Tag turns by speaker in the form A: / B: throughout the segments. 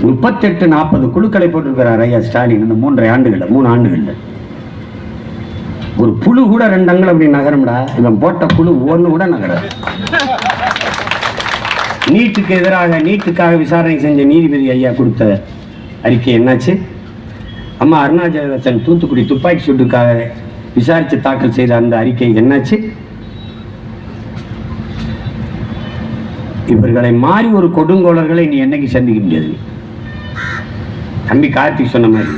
A: 38-40 குழுக்களை போட்டிருக்கிறார் ஐயா ஸ்டாலின் இந்த 3 ஆண்டுகள்ல. ஒரு புழு கூட 2 அங்குலம் அப்படி நகரம்டா. இவன் போட்ட புழு ஒண்ணு கூட நகர. நீட்டுக்கு எதிராக நீட்டுக்காக விசாரணை செஞ்ச நீதிபதி ஐயா கொடுத்த அறிக்கை என்னாச்சு? அம்மா அருணாச்சலம் தூத்துக்குடி துப்பாக்கி சூட்டுக்காக விசாரித்து தாக்கல் செய்த அந்த அறிக்கை என்னாச்சு? இவர்களை மாறி ஒரு கொடுங்கோளர்களை நீ என்னைக்கு சந்திக்க முடியாது. தம்பி கார்த்திக் சொன்ன மாதிரி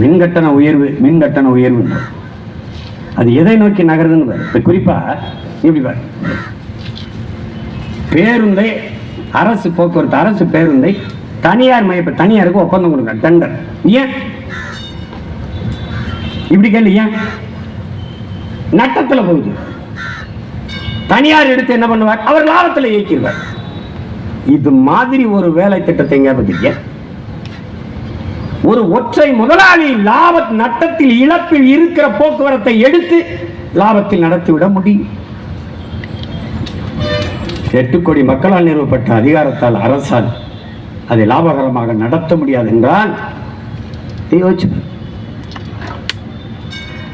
A: மின் கட்டண உயர்வு அது எதை நோக்கி நகருதுன்னு பாரு. இப்ப குறிப்பா இப்படி பாரு, பேருந்தை அரசு போக்குவரத்து அரசு பேருந்தை தனியார் தனியாருக்கு ஒப்பந்தம் கொடுக்க டெண்டர். ஏன் இப்படி கேள்வி? ஏன் நட்டத்துல போகுது. தனியார் எடுத்து என்ன பண்ணுவார்? அவர் லாபத்தில் இயக்கிடுவார். இது மாதிரி ஒரு வேலை திட்டத்தை ஞாபகத்திக்க ஒரு ஒற்றை முதலாளி நட்டத்தில் இழப்பில் இருக்கிற போக்குவரத்தை எடுத்து லாபத்தில் நடத்திவிட முடியும். 8 கோடி மக்களால் நிறுவப்பட்ட அதிகாரத்தால் அரசால் அதை லாபகரமாக நடத்த முடியாது என்றால் யோசிச்சு.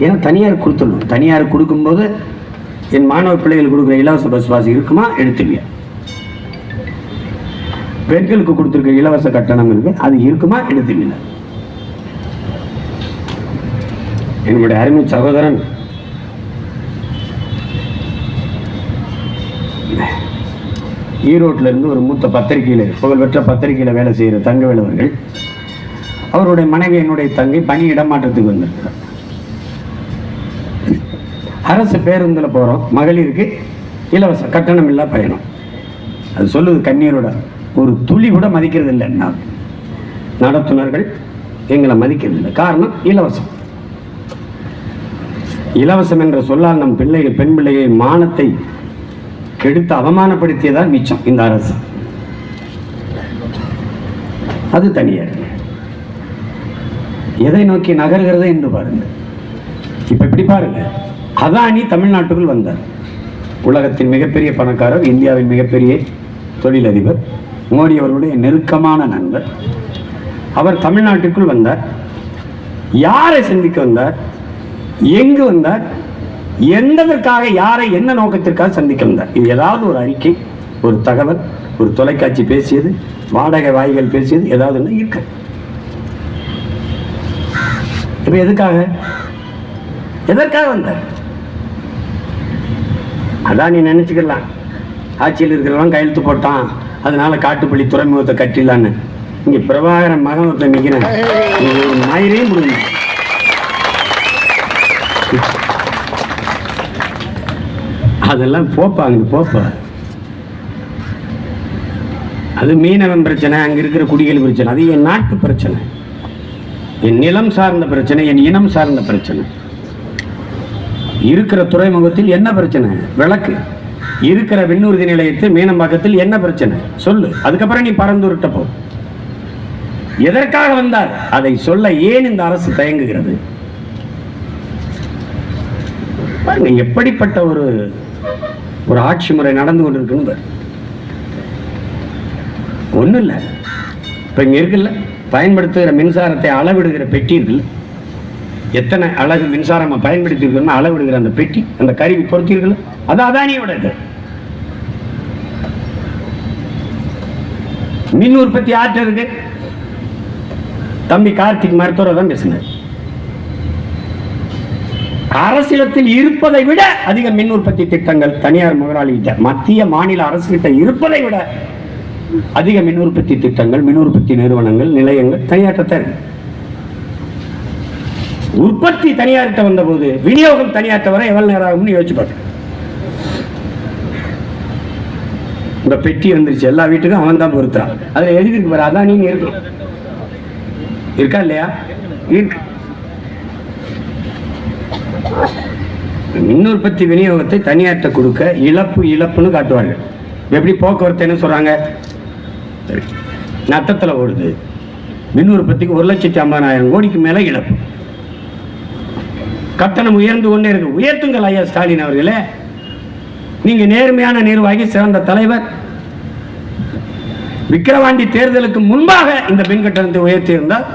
A: ஏன்னா தனியார் கொடுத்துடணும். தனியார் கொடுக்கும்போது என் மாணவ பிள்ளைகள் கொடுக்குற இலவச பஸ் பாஸ் இருக்குமா? எடுத்துவியா. பெண்களுக்கு கொடுத்துருக்க இலவச கட்டணம் இருக்கு, அது இருக்குமா? எடுத்துவியா. என்னுடைய அருமை சகோதரன் ஈரோட்டில் இருந்து ஒரு மூத்த பத்திரிகையில் புகழ்பெற்ற பத்திரிகையில் வேலை செய்கிற தங்கவேல் அவர்கள், அவருடைய மனைவி என்னுடைய தங்கை பணி இடமாற்றத்துக்கு வந்திருக்கிறார். அரசு பேருந்தில் போகிறோம், மகளிருக்கு இலவச கட்டணம் இல்லா பயணம். அது சொல்லுது கண்ணீரோட, ஒரு துளி கூட மதிக்கிறது இல்லை. நடத்துனர்கள் எங்களை மதிக்கிறது இல்லை. காரணம் இலவசம். இலவசம் என்ற சொல்லால் நம் பிள்ளைகள் பெண் பிள்ளைகள் மானத்தை கெடுத்து அவமானப்படுத்தியதால் மிச்சம் இந்த அரசு. அது தனியார் எதை நோக்கி நகர்கிறது என்று பாருங்க. இப்ப இப்படி பாருங்க, அதானி தமிழ்நாட்டுக்குள் வந்தார். உலகத்தின் மிகப்பெரிய பணக்காரர், இந்தியாவின் மிகப்பெரிய தொழிலதிபர், மோடி அவர்களுடைய நெருக்கமான நண்பர். அவர் தமிழ்நாட்டுக்குள் வந்தார். யாரை சந்திக்க வந்தார்? எங்கு வந்தார்? எந்ததற்காக, யாரை என்ன நோக்கத்திற்காக சந்திக்க வந்தார்? இது ஏதாவது ஒரு அறிக்கை, ஒரு தகவல், ஒரு தொலைக்காட்சி பேசியது, வாடகை வாய்கள் பேசியது ஏதாவது இருக்கு? இப்ப எதற்காக வந்தார்? அதான் நீ நினைச்சுக்கலாம், ஆட்சியில் இருக்கிறவன் கையெழுத்து போட்டான் அதனால காட்டுப்பள்ளி துறைமுகத்தை கட்டிடலான்னு. இங்க பிரபாகரன் மகனத்தை நிக்கிறேன், மயிரையும் முடியும். அதெல்லாம் போப்பா, அங்க போப்பா. அது மீனவன் பிரச்சனை, அங்க இருக்கிற குடிகள் பிரச்சனை, அது என் நாட்டு பிரச்சனை, என் நிலம் சார்ந்த பிரச்சனை, என் இனம் சார்ந்த பிரச்சனை. இருக்கிற துறைமுகத்தில் என்ன பிரச்சனை? விளக்கு. இருக்கிற விண்ணூர்தி நிலையத்தில் மீனம்பாக்கத்தில் என்ன பிரச்சனை சொல்லு. அதுக்கப்புறம் நீ பறந்துருட்ட போ. எதற்காக வந்தார் அதை சொல்ல ஏன் இந்த அரசு தயங்குகிறது? பாருங்க எப்படிப்பட்ட ஒரு ஆட்சி முறை நடந்து கொண்டிருக்குன்னு. ஒன்றும் இல்லை, இப்போ இங்கே இருக்குல்ல, பயன்படுத்துகிற மின்சாரத்தை அளவிடுகிற பெட்டி இருக்குல்ல, எத்தனை அழகு மின்சாரம் பயன்படுத்தி இருக்கணும் அளவிடுகிற அந்த பெட்டி, அந்த கருவி பொருத்தீர்கள், அது அதானியோட இது. மின் உற்பத்தி ஆற்று இருக்கு. தம்பி கார்த்திக் மருத்துவர் தான் பேசினார். அரசியலத்தில் இருப்பதை விட அதிக மின் உற்பத்தி திட்டங்கள் தனியார் முதலாளிகிட்ட, மத்திய மாநில அரசு கிட்ட இருப்பதை விட அதிக மின் உற்பத்தி திட்டங்கள், மின் உற்பத்தி நிறுவனங்கள், நிலையங்கள் தனியார்ட்ட இருக்கு. உற்பத்தி தனியார்ட்ட வந்த போது விநியோகம் தனியார்ட்ட வர எவ்வளவு நேரம் ஆகும்னு யோசிச்சு பார்க்க. இந்த பெட்டி வந்துருச்சு, எல்லா வீட்டுக்கும் அவன் தான் பொறுத்தான். அதுல எதுக்கு பாரு, அதான் நீங்க இருக்கும் இருக்கா இல்லையா? இருக்கு. மின் உற்பத்தி விநியோகத்தை தனியார்ட்ட கொடுக்க இழப்புன்னு காட்டுவார்கள். எப்படி போக்குவரத்து என்ன சொல்றாங்க? நட்டத்தில் ஓடுது. மின் உற்பத்திக்கு 1,50,000 கோடிக்கு மேல இழப்பு. கட்டணம் உயர்ந்து கொண்டே இருக்கு. உயர்த்துங்கள் ஐயா ஸ்டாலின் அவர்களே, நீங்க நேர்மையான நிர்வாகி, சிறந்த தலைவர். விக்கிரவாண்டி தேர்தலுக்கு முன்பாக இந்த மின் கட்டணத்தை உயர்த்தி இருந்தால்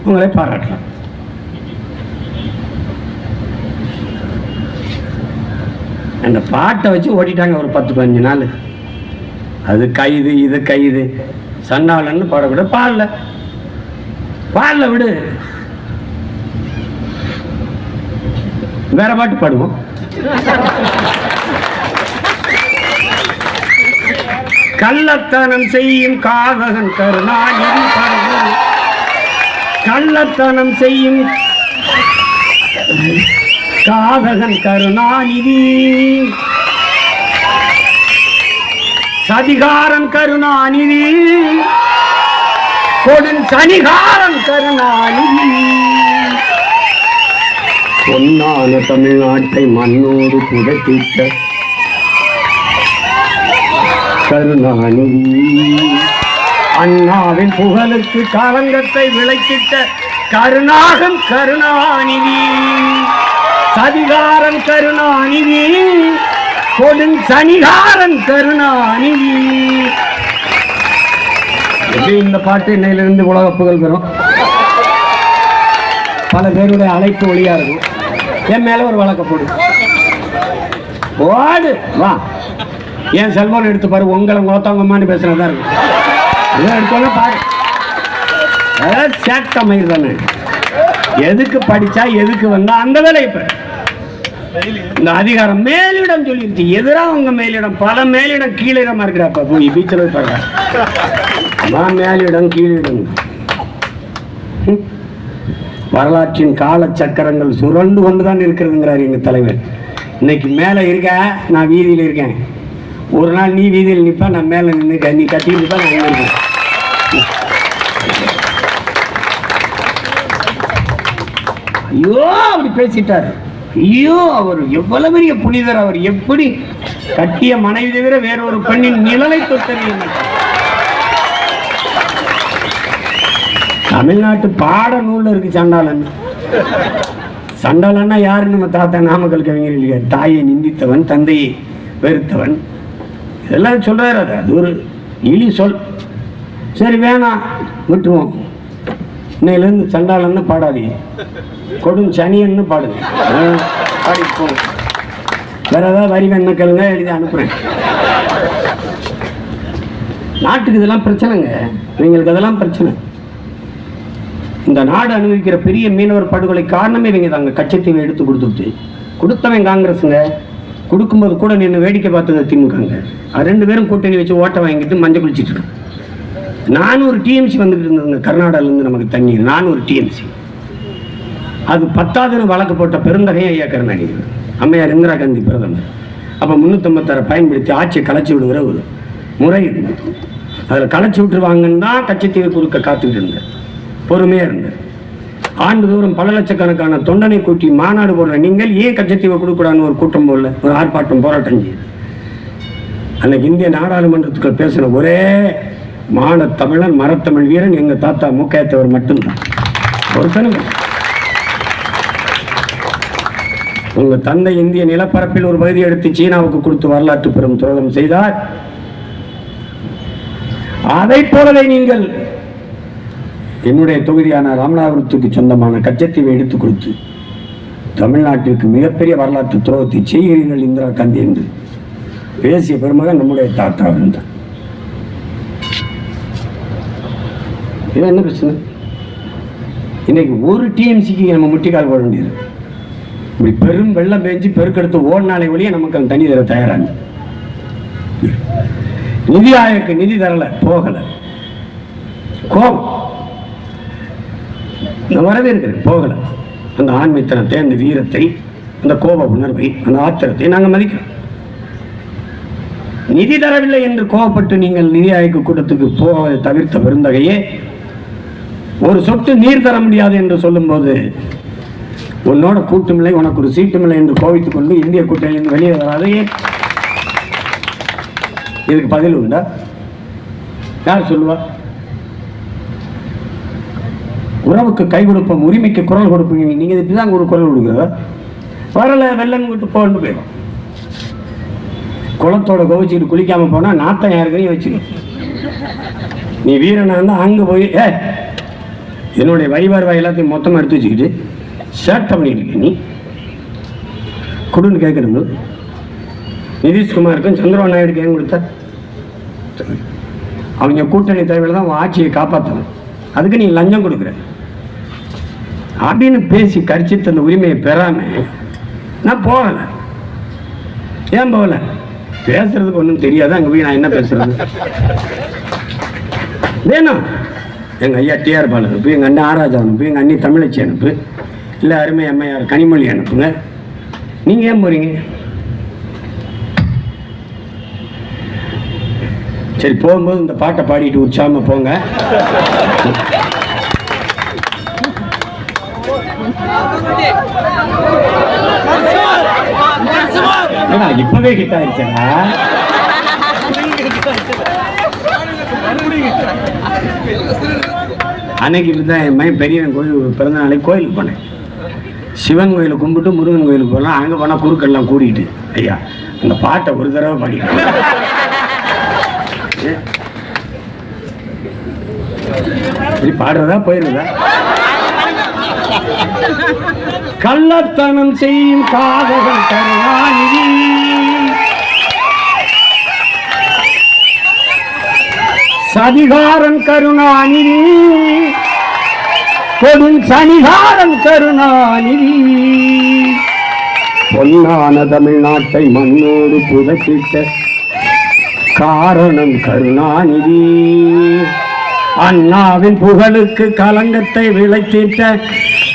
A: உங்களை பாராட்டலாம். அந்த பாட்டை வச்சு ஓட்டிட்டாங்க ஒரு 10-15 நாள். அது கைது இது கைது சன்னாலன்னு பாடக்கூட பாடல விடு, வேற பாட்டு பாடுவோம். கள்ளத்தனம் செய்யும் காவகன் கருணாநிதி பாடுவோம். கள்ளத்தனம் செய்யும் காவகன் கருணாநிதி, சதிகாரன் கருணாநிதி, கொடும் சனிகாரன் கருணாநிதி, பொன்னான தமிழ்நாட்டை மண்ணோடு புதைத்திட்ட கருணாநிதி, அண்ணாவின் புகழுக்கு களங்கத்தை விளைத்திட்ட கருணாகன் கருணாநிதி, சதிகாரன் கருணாநிதி, கொடும் சனிகாரன் கருணாநிதி. இந்த பாட்டு இன்னையிலிருந்து உலக புகழ் பெறும். பல பேருடைய அழைப்பு ஒளியா இருக்கும். என் மேல ஒரு வழக்க போடு, ஓடு வா. என் செல்போன் எடுத்து பாரு, உங்களை மோத்தவங்கம்மான்னு பேசுறதா இருக்கும். எடுத்தோன்னா பாரு, சேட்ட மயிர் தானே. எதுக்கு படிச்சா எதுக்கு வந்தா அந்த வேலை. இப்ப இந்த அதிகாரம் மேலிடம் சொல்லிருச்சு, எதிராக உங்க மேலிடம். பல மேலிடம் கீழிடமா இருக்கிறப்ப போய் பீச்சில் போய் பாருங்க. மேலிடம் கீழிடம். வரலாற்றின் கால சக்கரங்கள் சுரண்டு கொண்டுதான் இருக்கிறதுங்கிறார் எங்க தலைவர். இன்னைக்கு மேல இருக்க, நான் வீதியில் இருக்கேன். ஒரு நாள் நீ வீதியில் நிற்ப, நான் மேல நின்று நீ கத்திட்டு இருப்ப, நான் இருக்கேன். ஐயோ அப்படி பேசிட்டாரு. ஐயோ அவர் எவ்வளவு பெரிய புனிதர். அவர் எப்படி கட்டிய மனைவி தவிர வேற ஒரு பெண்ணின் நிழலை தொட்டறிய தமிழ்நாட்டு பாட நூல்ல இருக்கு சண்டாளன். சண்டாளன்னா யாரு? நம்ம தாத்தா நாமக்கல் கவிஞர் இல்லையா? தாயை நிந்தித்தவன், தந்தையை வெறுத்தவன், இதெல்லாம் சொல்றாரு. அது ஒரு இழி சொல். சரி வேணாம், விட்டுருவோம். இன்னையிலேருந்து சண்டாளன்னு பாடாதீங்க, கொடும் சனியன்னு பாடுங்க. பாடிப்போம். வேற ஏதாவது வரி வேணா கேளுங்க, எழுதி அனுப்புறேன். நாட்டுக்கு இதெல்லாம் பிரச்சனைங்க. இவங்களுக்கு அதெல்லாம் பிரச்சனை. இந்த நாடு அனுபவிக்கிற பெரிய மீனவர் படுகொலை காரணமே இவங்க தாங்க. கச்சத்தீவை எடுத்து கொடுத்தவன் காங்கிரஸுங்க. கொடுக்கும்போது கூட நின்று வேடிக்கை பார்த்தது திமுகங்க. 2 பேரும் கூட்டணி வச்சு ஓட்டை வாங்கிட்டு மஞ்சள் குளிச்சுட்டு இருக்காங்க. 400 டிஎம்சி வந்துட்டு இருந்ததுங்க கர்நாடகாலேருந்து நமக்கு தண்ணீர். 400 டிஎம்சி. அது 10வது வழக்கு போட்ட பெருந்தகையும் ஐயா கருணாநிதி, அம்மையார் இந்திரா காந்தி பிரதமர். அப்போ 356 பயன்படுத்தி ஆட்சியை கலைச்சி விடுகிற ஒரு முறை இருந்தது. அதில் கலைச்சி விட்டுருவாங்கன்னு தான் கச்சத்தீவை கொடுக்க காத்துக்கிட்டு இருந்தேன். பொறுமையாக இருந்தேன். ஆண்டுதோறும் பல லட்சக்கணக்கான தொண்டனை கூட்டி மாநாடு போடுற நீங்கள் ஏன் கச்சத்தீவை கொடுக்கூடாதுன்னு ஒரு கூட்டம் போடல, ஒரு ஆர்ப்பாட்டம் போராட்டம் செய்யுது. அன்னைக்கு இந்திய நாடாளுமன்றத்துக்கு பேசின ஒரே மான தமிழன், மரத்தமிழ் வீரன் எங்க தாத்தா மூக்கையத்தவர் மட்டும்தான். ஒருத்தனுங்க. உங்க தந்தை இந்திய நிலப்பரப்பில் ஒரு பகுதி எடுத்து சீனாவுக்கு கொடுத்து வரலாற்று பெரும் துரோகம் செய்தார். அதை போலவே நீங்கள் என்னுடைய தொகுதியான ராமநாதபுரத்துக்கு சொந்தமான கச்சத்தீவை எடுத்து கொடுத்து தமிழ்நாட்டிற்கு மிகப்பெரிய வரலாற்று துரோகத்தை செய்கிறீர்கள் இந்திரா காந்தி என்று பேசிய பெருமகன் நம்முடைய தாத்தா இருந்தார். இது என்ன பிரச்சனை? இன்னைக்கு ஒரு டிஎம்சிக்கு நம்ம முட்டிக்கால் போட வேண்டியது. இப்படி பெரும் வெள்ளம் பெஞ்சு பெருக்கெடுத்து ஓடினாலே வழியே நமக்கு அந்த தண்ணி தர தயாராங்க. நிதி ஆயோக்கு நிதி தரல, போகல. கோபம் நான் வரவேற்கிறேன், போகல. அந்த ஆண்மைத்தனத்தை, அந்த வீரத்தை, அந்த கோப உணர்வை, அந்த ஆத்திரத்தை நாங்கள் மதிக்கிறோம். நிதி தரவில்லை என்று கோபப்பட்டு நீங்கள் நிதி ஆயோக கூட்டத்துக்கு போவதை தவிர்த்த பெருந்தகையே, ஒரு சொட்டு நீர் தர முடியாது என்று சொல்லும் போது உன்னோட கூட்டமில்லை, உனக்கு ஒரு சீட்டுமில்லை என்று கோவித்துக் கொண்டு இந்திய கூட்டணியிலிருந்து வெளியே வராதையே. இதுக்கு பதில் உண்டா? யார் சொல்லுவா? உறவுக்கு கை கொடுப்போம், உரிமைக்கு குரல் கொடுப்பீங்க. நீங்க இதுதான் ஒரு குரல் கொடுக்குறதா? வரல வெள்ளம் விட்டு போன்னு போயிடும். குளத்தோட கோவிச்சுட்டு குளிக்காம போனா நாத்தம் யாருக்கையும் வச்சுக்கணும். நீ வீரனா இருந்தால் அங்கே போய் என்னுடைய வரிவாய் எல்லாத்தையும் மொத்தமாக எடுத்து வச்சுக்கிட்டு சேட்டை பண்ணிட்டு இருக்க நீ கொடுன்னு கேட்கணும். நிதிஷ்குமாருக்கும் சந்திரபாபு நாயுடுக்கு ஏன் கொடுத்த? அவங்க கூட்டணி தலைவர்கள் தான் ஆட்சியை காப்பாற்றணும், அதுக்கு நீ லஞ்சம் கொடுக்குற அப்படின்னு பேசி கரிச்சித்த அந்த உரிமையை பெறாம நான் போகலை. ஏன் போகல? பேசுறதுக்கு ஒன்றும் தெரியாது. அங்கே போய் நான் என்ன பேசுறது? வேணும் எங்கள் ஐயா டிஆர் பாலு அனுப்பு, எங்கள் அண்ணன் ஆராஜா அனுப்பு, எங்கள் அண்ணி தமிழச்சி அனுப்பு, இல்லை அருமை அம்மையார் கனிமொழி அனுப்புங்க. நீங்கள் ஏன் போகிறீங்க? சரி, போகும்போது இந்த பாட்டை பாடிட்டு உற்சாகமாக போங்க. இப்பவே கிட்ட ஆயிடுச்சா? அன்னைக்கு இப்படிதான் என் மையம் பெரியவன் கோயில் பிறந்த நாளைக்கு கோயிலுக்கு போனேன். சிவன் கோயிலை கும்பிட்டு முருகன் கோயிலுக்கு போகலாம். அங்கே போனால் குறுக்கெல்லாம் கூடிட்டு ஐயா அந்த பாட்டை ஒரு தடவை பாடிட்டு இப்படி பாடுறதா போயிருந்தா? கள்ளத்தனம் செய்யும் காதகன் கருணாநிதி, சதிகாரன் கருணாநிதி, கொடும் சனிகாரன் கருணாநிதி, பொன்னான தமிழ்நாட்டை மண்ணோடு புதைத்திட்ட காரணம் கருணாநிதி, அண்ணாவின் புகழுக்கு கலங்கத்தை விளைத்திட்ட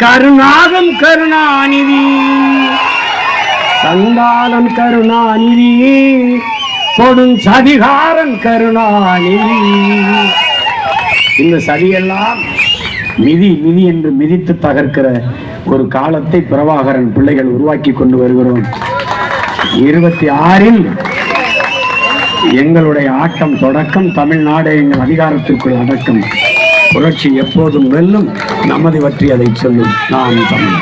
A: கருணாகம் கருணாநிதி, சண்டாளன் கருணாநிதி, கொடும் சதிகாரன் கருணாநிதி. இந்த சதியெல்லாம் மிதி மிதி என்று மிதித்து தகர்க்கிற ஒரு காலத்தை பிரபாகரன் பிள்ளைகள் உருவாக்கி கொண்டு வருகிறோம். 26 எங்களுடைய ஆட்டம் தொடக்கம். தமிழ்நாடு எங்கள் அதிகாரத்திற்குள் அடக்கம். புரட்சி எப்போதும் வெல்லும். நமது பற்றி அதை சொல்லும். நாம் தமிழ்.